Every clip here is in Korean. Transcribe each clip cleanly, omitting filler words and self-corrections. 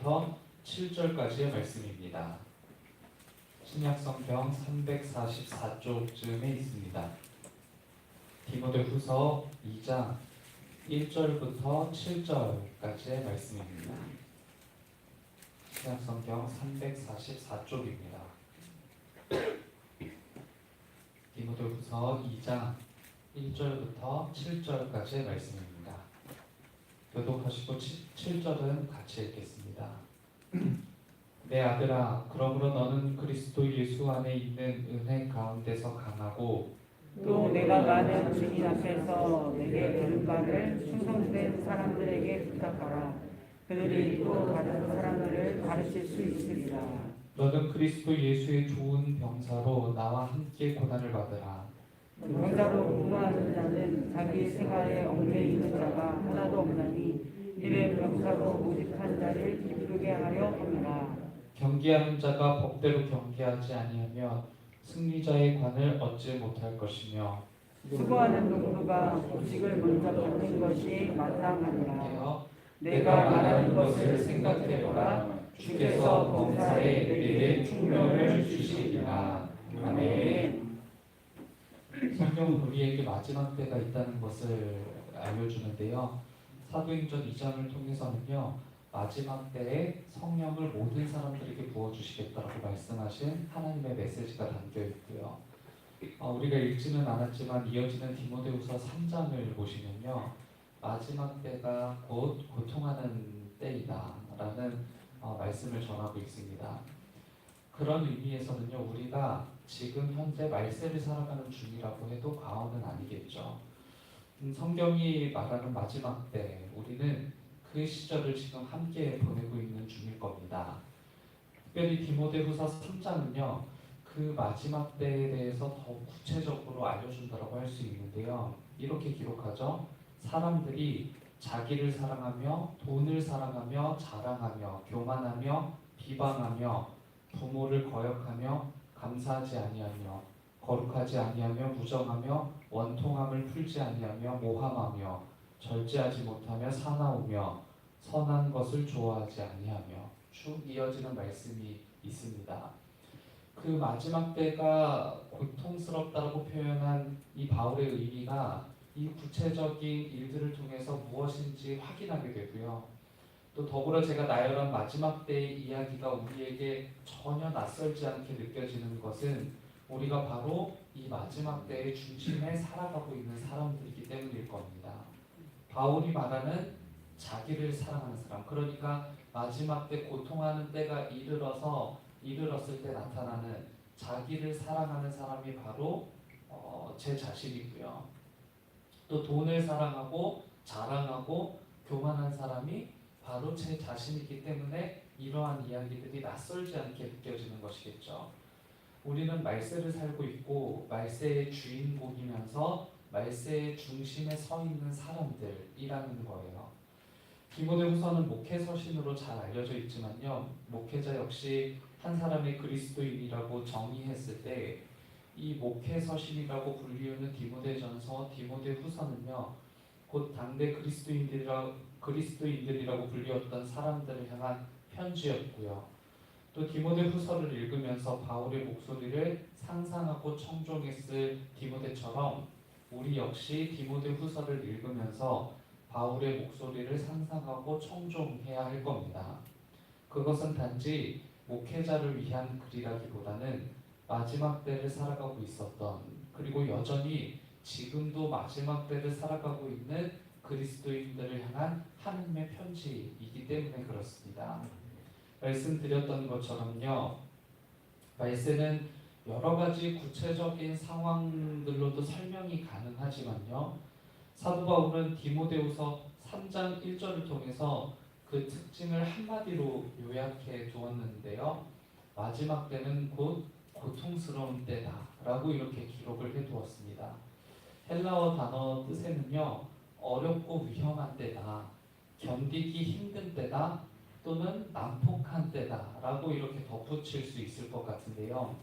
1절부터 7절까지의 말씀입니다. 신약성경 344쪽쯤에 있습니다. 디모데후서 2장 1절부터 7절까지의 말씀입니다. 신약성경 344쪽입니다. 디모데후서 2장 1절부터 7절까지의 말씀입니다. 교독하시고 7절은 같이 읽겠습니다. 내 아들아, 그러므로 너는 그리스도 예수 안에 있는 은혜 가운데서 강하고 또 내가 많은 증인 앞에서 내게 들은 바를 충성된 사람들에게 부탁하라. 그들이 또 다른 사람들을 가르칠 수 있으리라. 너는 그리스도 예수의 좋은 병사로 나와 함께 고난을 받으라. 병사로 근무하는 자는 자기 생활에 얽매이는 자가 하나도 없나니 이를 병사로 모집한 자를 기쁘게 하려 함이라. 경계하는 자가 법대로 경계하지 아니하며 승리자의 관을 얻지 못할 것이며 수고하는 농부가 곡식을 먼저 받는 것이 마땅하니라. 내가 말하는 것을 생각해보라. 주께서 범사에 내게 충명을 주시리라. 아멘. 성경은 우리에게 마지막 때가 있다는 것을 알려주는데요. 사도행전 2장을 통해서는요, 마지막 때에 성령을 모든 사람들에게 부어주시겠다고 말씀하신 하나님의 메시지가 담겨 있고요. 우리가 읽지는 않았지만 이어지는 디모데후서 3장을 보시면요, 마지막 때가 곧 고통하는 때이다라는 말씀을 전하고 있습니다. 그런 의미에서는요, 우리가 지금 현재 말세를 살아가는 중이라고 해도 과언은 아니겠죠. 성경이 말하는 마지막 때, 우리는 그 시절을 지금 함께 보내고 있는 중일 겁니다. 특별히 디모데후서 3장은요, 그 마지막 때에 대해서 더 구체적으로 알려준다고 할 수 있는데요. 이렇게 기록하죠. 사람들이 자기를 사랑하며 돈을 사랑하며 자랑하며 교만하며 비방하며 부모를 거역하며 감사하지 아니하며 거룩하지 아니하며 무정하며 원통함을 풀지 아니하며 모함하며 절제하지 못하며 사나우며 선한 것을 좋아하지 아니하며 쭉 이어지는 말씀이 있습니다. 그 마지막 때가 고통스럽다고 표현한 이 바울의 의미가 이 구체적인 일들을 통해서 무엇인지 확인하게 되고요. 또 더불어 제가 나열한 마지막 때의 이야기가 우리에게 전혀 낯설지 않게 느껴지는 것은 우리가 바로 이 마지막 때의 중심에 살아가고 있는 사람들이기 때문일 겁니다. 바울이 말하는 자기를 사랑하는 사람, 그러니까 마지막 때 고통하는 때가 이르렀을 때 나타나는 자기를 사랑하는 사람이 바로 제 자신이고요. 또 돈을 사랑하고 자랑하고 교만한 사람이 바로 제 자신이기 때문에 이러한 이야기들이 낯설지 않게 느껴지는 것이겠죠. 우리는 말세를 살고 있고 말세의 주인공이면서 말세의 중심에 서 있는 사람들이라는 거예요. 디모데후서는 목회 서신으로 잘 알려져 있지만요, 목회자 역시 한 사람의 그리스도인이라고 정의했을 때 이 목회 서신이라고 불리우는 디모데전서, 디모데후서는요, 곧 당대 그리스도인들이라고 불리웠던 사람들을 향한 편지였고요. 또 디모데후서를 읽으면서 바울의 목소리를 상상하고 청종했을 디모데처럼 우리 역시 디모데후서를 읽으면서 바울의 목소리를 상상하고 청종해야 할 겁니다. 그것은 단지 목회자를 위한 글이라기보다는 마지막 때를 살아가고 있었던, 그리고 여전히 지금도 마지막 때를 살아가고 있는 그리스도인들을 향한 하나님의 편지이기 때문에 그렇습니다. 말씀드렸던 것처럼요, 말세는 여러 가지 구체적인 상황들로도 설명이 가능하지만요, 사도 바울은 디모데후서 3장 1절을 통해서 그 특징을 한마디로 요약해 두었는데요, 마지막 때는 곧 고통스러운 때다라고 이렇게 기록을 해두었습니다. 헬라어 단어 뜻에는요, 어렵고 위험한 때다, 견디기 힘든 때다, 또는 난폭한 때다라고 이렇게 덧붙일 수 있을 것 같은데요.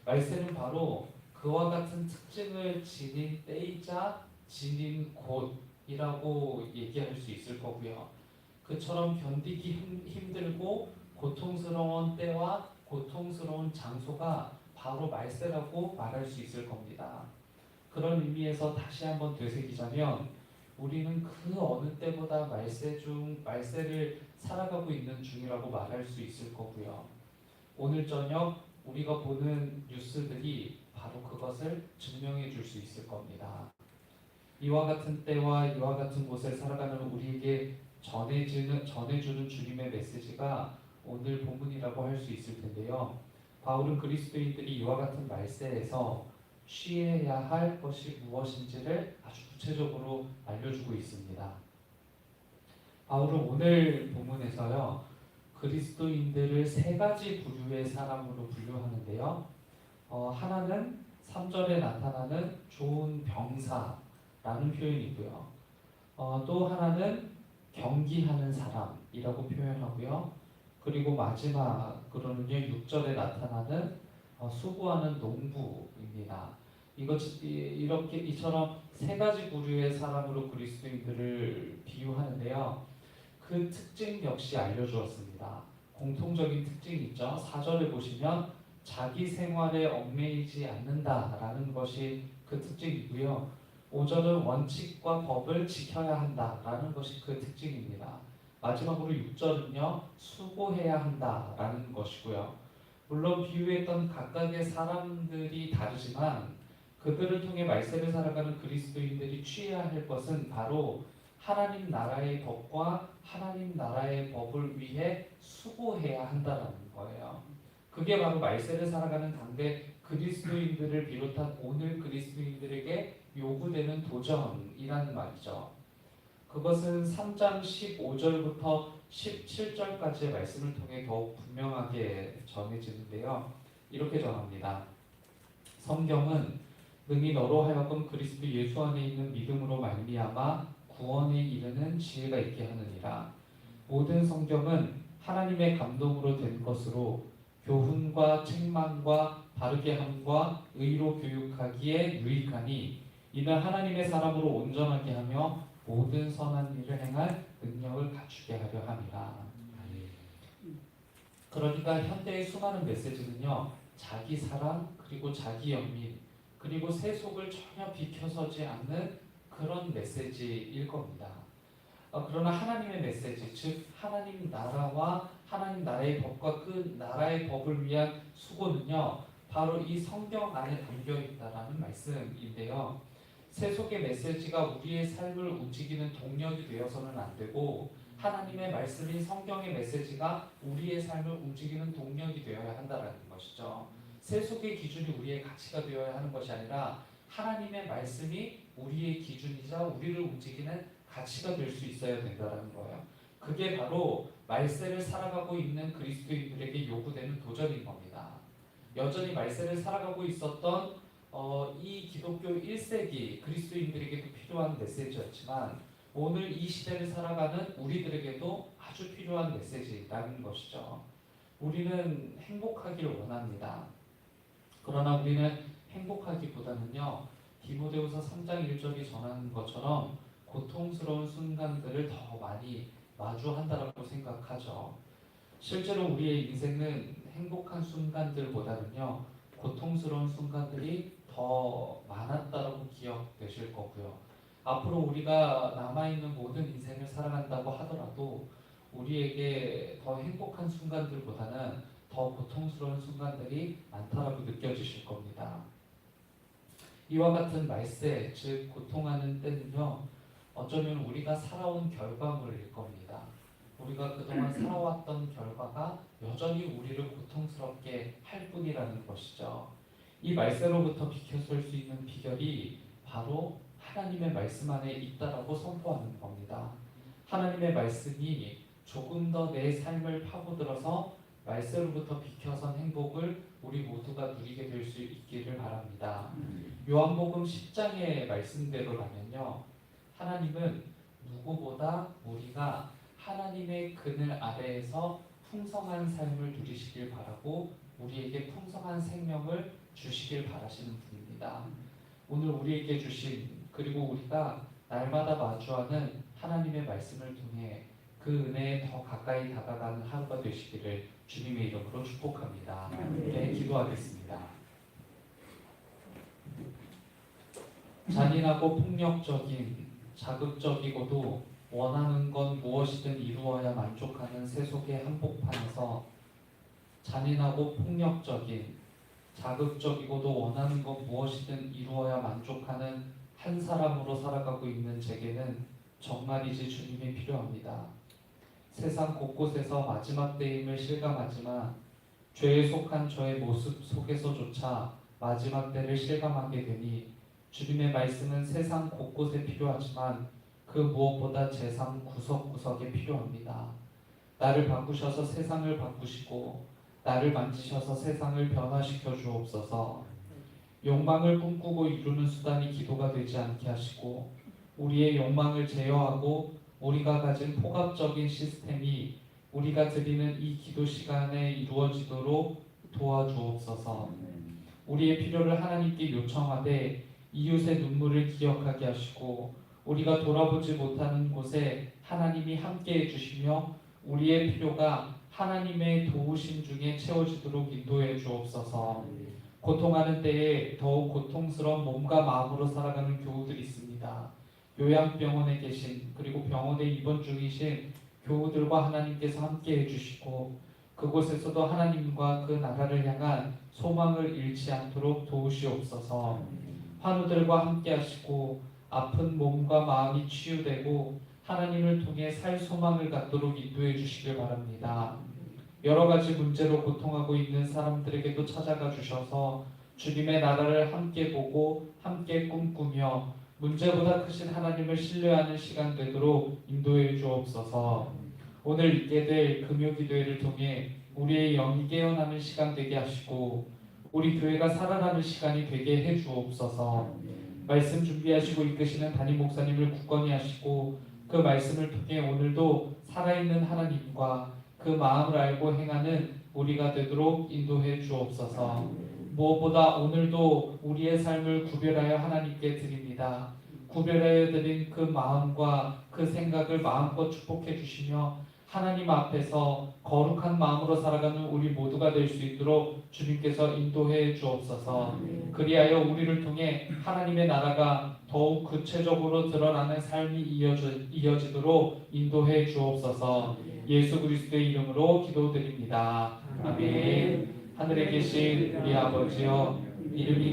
말세는 바로 그와 같은 특징을 지닌 때이자 지닌 곳이라고 얘기할 수 있을 거고요. 그 그처럼 견디기 힘들고 고통스러운 때와 고통스러운 장소가 바로 말세라고 말할 수 있을 겁니다. 그런 의미에서 다시 한번 되새기자면 우리는 그 어느 때보다 말세를 살아가고 있는 중이라고 말할 수 있을 거고요. 오늘 저녁 우리가 보는 뉴스들이 바로 그것을 증명해 줄 수 있을 겁니다. 이와 같은 때와 이와 같은 곳을 살아가는 우리에게 전해주는 주님의 메시지가 오늘 본문이라고 할 수 있을 텐데요. 바울은 그리스도인들이 이와 같은 말세에서 취해야 할 것이 무엇인지를 아주 구체적으로 알려주고 있습니다. 바울은 오늘 본문에서요, 그리스도인들을 세 가지 부류의 사람으로 분류하는데요. 하나는 3절에 나타나는 좋은 병사라는 표현이고요. 또 하나는 경기하는 사람이라고 표현하고요. 그리고 마지막으로는요, 6절에 나타나는 수고하는 농부입니다. 이처럼 세 가지 부류의 사람으로 그리스도인들을 비유하는데요. 그 특징 역시 알려주었습니다. 공통적인 특징이 있죠. 4절에 보시면 자기 생활에 얽매이지 않는다라는 것이 그 특징이고요. 5절은 원칙과 법을 지켜야 한다라는 것이 그 특징입니다. 마지막으로 6절은요. 수고해야 한다라는 것이고요. 물론 비유했던 각각의 사람들이 다르지만 그들을 통해 말세를 살아가는 그리스도인들이 취해야 할 것은 바로 하나님 나라의 법과 하나님 나라의 법을 위해 수고해야 한다는 거예요. 그게 바로 말세를 살아가는 당대 그리스도인들을 비롯한 오늘 그리스도인들에게 요구되는 도전이라는 말이죠. 그것은 3장 15절부터 17절까지의 말씀을 통해 더욱 분명하게 전해지는데요. 이렇게 전합니다. 성경은 능히 너로 하여금 그리스도 예수 안에 있는 믿음으로 말미암아 구원에 이르는 지혜가 있게 하느니라. 모든 성경은 하나님의 감동으로 된 것으로 교훈과 책망과 바르게 함과 의로 교육하기에 유익하니 이는 하나님의 사람으로 온전하게 하며 모든 선한 일을 행할 능력을 갖추게 하려 함이라. 그러니까 현대의 수많은 메시지는요, 자기 사랑 그리고 자기 연민 그리고 세속을 전혀 비켜서지 않는 그런 메시지일 겁니다. 그러나 하나님의 메시지, 즉 하나님 나라와 하나님 나라의 법과 그 나라의 법을 위한 수고는요, 바로 이 성경 안에 담겨 있다라는 말씀인데요. 세속의 메시지가 우리의 삶을 움직이는 동력이 되어서는 안 되고 하나님의 말씀인 성경의 메시지가 우리의 삶을 움직이는 동력이 되어야 한다는 것이죠. 세속의 기준이 우리의 가치가 되어야 하는 것이 아니라 하나님의 말씀이 우리의 기준이자 우리를 움직이는 가치가 될 수 있어야 된다는 거예요. 그게 바로 말세를 살아가고 있는 그리스도인들에게 요구되는 도전인 겁니다. 여전히 말세를 살아가고 있었던 이 기독교 1세기 그리스도인들에게도 필요한 메시지였지만 오늘 이 시대를 살아가는 우리들에게도 아주 필요한 메시지라는 것이죠. 우리는 행복하길 원합니다. 그러나 우리는 행복하기보다는요, 디모데후서 3장 1절이 전하는 것처럼 고통스러운 순간들을 더 많이 마주한다라고 생각하죠. 실제로 우리의 인생은 행복한 순간들보다는요, 고통스러운 순간들이 더 많았다라고 기억되실 거고요. 앞으로 우리가 남아있는 모든 인생을 살아간다고 하더라도 우리에게 더 행복한 순간들보다는 더 고통스러운 순간들이 많다라고 느껴지실 겁니다. 이와 같은 말세, 즉 고통하는 때는요, 어쩌면 우리가 살아온 결과물일 겁니다. 우리가 그동안 살아왔던 결과가 여전히 우리를 고통스럽게 할 뿐이라는 것이죠. 이 말세로부터 비켜설 수 있는 비결이 바로 하나님의 말씀 안에 있다라고 선포하는 겁니다. 하나님의 말씀이 조금 더 내 삶을 파고들어서 말세로부터 비켜선 행복을 우리 모두가 누리게 될 수 있기를 바랍니다. 요한복음 10장의 말씀대로라면요, 하나님은 누구보다 우리가 하나님의 그늘 아래에서 풍성한 삶을 누리시길 바라고 우리에게 풍성한 생명을 주시길 바라시는 분입니다. 오늘 우리에게 주신, 그리고 우리가 날마다 마주하는 하나님의 말씀을 통해 그 은혜에 더 가까이 다가가는 하루가 되시기를 주님의 이름으로 축복합니다. 네, 기도하겠습니다. 잔인하고 폭력적인, 자극적이고도 원하는 건 무엇이든 이루어야 만족하는 세속의 한복판에서 잔인하고 폭력적인, 자극적이고도 원하는 것 무엇이든 이루어야 만족하는 한 사람으로 살아가고 있는 제게는 정말이지 주님이 필요합니다. 세상 곳곳에서 마지막 때임을 실감하지만 죄에 속한 저의 모습 속에서조차 마지막 때를 실감하게 되니 주님의 말씀은 세상 곳곳에 필요하지만 그 무엇보다 제 삶 구석구석에 필요합니다. 나를 바꾸셔서 세상을 바꾸시고 나를 만지셔서 세상을 변화시켜 주옵소서. 욕망을 꿈꾸고 이루는 수단이 기도가 되지 않게 하시고 우리의 욕망을 제어하고 우리가 가진 포괄적인 시스템이 우리가 드리는 이 기도 시간에 이루어지도록 도와주옵소서. 우리의 필요를 하나님께 요청하되 이웃의 눈물을 기억하게 하시고 우리가 돌아보지 못하는 곳에 하나님이 함께해 주시며 우리의 필요가 하나님의 도우심 중에 채워지도록 인도해 주옵소서. 고통하는 때에 더욱 고통스러운 몸과 마음으로 살아가는 교우들이 있습니다. 요양병원에 계신 그리고 병원에 입원 중이신 교우들과 하나님께서 함께해 주시고 그곳에서도 하나님과 그 나라를 향한 소망을 잃지 않도록 도우시옵소서. 환우들과 함께 하시고 아픈 몸과 마음이 치유되고 하나님을 통해 살 소망을 갖도록 인도해 주시길 바랍니다. 여러 가지 문제로 고통하고 있는 사람들에게도 찾아가 주셔서 주님의 나라를 함께 보고 함께 꿈꾸며 문제보다 크신 하나님을 신뢰하는 시간 되도록 인도해 주옵소서. 오늘 있게 될 금요기도회를 통해 우리의 영이 깨어나는 시간 되게 하시고 우리 교회가 살아나는 시간이 되게 해 주옵소서. 말씀 준비하시고 이끄시는 담임 목사님을 굳건히 하시고 그 말씀을 통해 오늘도 살아있는 하나님과 그 마음을 알고 행하는 우리가 되도록 인도해 주옵소서. 무엇보다 오늘도 우리의 삶을 구별하여 하나님께 드립니다. 구별하여 드린 그 마음과 그 생각을 마음껏 축복해 주시며 하나님 앞에서 거룩한 마음으로 살아가는 우리 모두가 될 수 있도록 주님께서 인도해 주옵소서. 그리하여 우리를 통해 하나님의 나라가 더욱 구체적으로 드러나는 삶이 이어지도록 인도해 주옵소서. 예수 그리스도의 이름으로 기도드립니다. 아멘. 하늘에 계신 우리 아버지여, 이름이